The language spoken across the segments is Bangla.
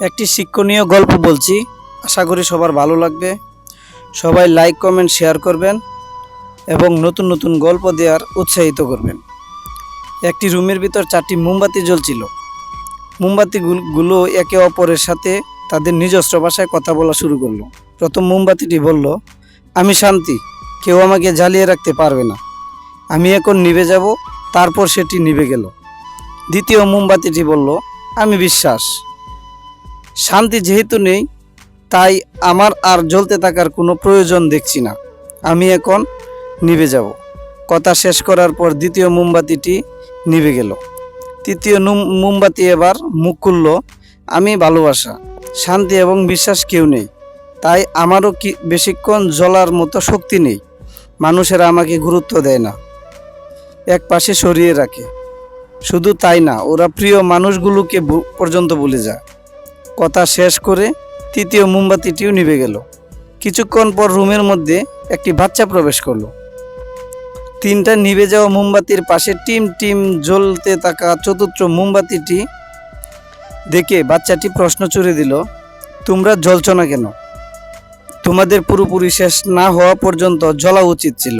একটি শিক্ষণীয় গল্প বলছি, আশা করি সবার ভালো লাগবে। সবাই লাইক কমেন্ট শেয়ার করবেন এবং নতুন নতুন গল্প দেওয়ার উৎসাহিত করবেন। একটি রুমের ভিতর 4টি মোমবাতি জ্বলছিল। মোমবাতিগুলো একে অপরের সাথে তাদের নিজস্ব ভাষায় কথা বলা শুরু করলো। প্রথম মোমবাতিটি বলল, আমি শান্তি, কেউ আমাকে জ্বালিয়ে রাখতে পারবে না, আমি এখন নিভে যাব। তারপর সেটি নিভে গেল। দ্বিতীয় মোমবাতিটি বলল, আমি বিশ্বাস, শান্তি যেহেতু নেই তাই আমার আর জ্বলতে থাকার কোনো প্রয়োজন দেখছি না, আমি এখন নিভে যাব। কথা শেষ করার পর দ্বিতীয় মোমবাতিটি নিভে গেল। তৃতীয় মোমবাতি এবার মুখ খুলল, আমি ভালোবাসা, শান্তি এবং বিশ্বাস কেউ নেই, তাই আমারও বেশিক্ষণ জ্বলার মতো শক্তি নেই। মানুষেরা আমাকে গুরুত্ব দেয় না, এক পাশে সরিয়ে রাখে। শুধু তাই না, ওরা প্রিয় মানুষগুলোকে পর্যন্ত ভুলে যায়। কথা শেষ করে তৃতীয় মোমবাতিটিও নিভে গেল। কিছুক্ষণ পর রুমের মধ্যে একটি বাচ্চা প্রবেশ করলো। 3টা নিভে যাওয়া মোমবাতির পাশে টিম টিম জ্বলতে থাকা চতুর্থ মোমবাতিটি দেখে বাচ্চাটি প্রশ্ন ছুড়ে দিল, তোমরা জ্বলছ না কেন? তোমাদের পুরোপুরি শেষ না হওয়া পর্যন্ত জ্বলা উচিত ছিল।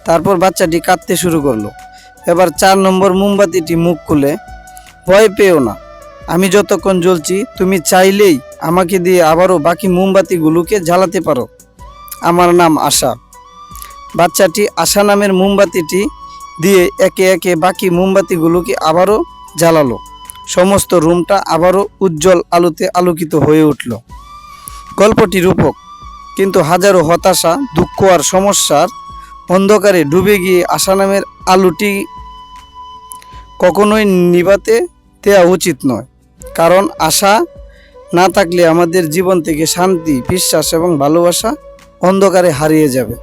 তারপর বাচ্চাটি কাঁদতে শুরু করলো। এবার 4 নম্বর মোমবাতিটি মুখ খুলে, ভয় পেও না, আমি যতক্ষণ জ্বলছি তুমি চাইলেই আমাকে দিয়ে আবারও বাকি মোমবাতিগুলোকে জ্বালাতে পারো। আমার নাম আশা। বাচ্চাটি আশা নামের মোমবাতিটি দিয়ে একে একে বাকি মোমবাতিগুলোকে আবারও জ্বালালো। সমস্ত রুমটা আবারও উজ্জ্বল আলোতে আলোকিত হয়ে উঠল। গল্পটি রূপক, কিন্তু হাজারো হতাশা, দুঃখ আর সমস্যার অন্ধকারে ডুবে গিয়ে আশা নামের আলোটি কখনোই নিভাতে দেওয়া উচিত নয়। কারণ আশা না থাকলে আমাদের জীবন থেকে শান্তি, বিশ্বাস এবং ভালোবাসা অন্ধকারে হারিয়ে যাবে।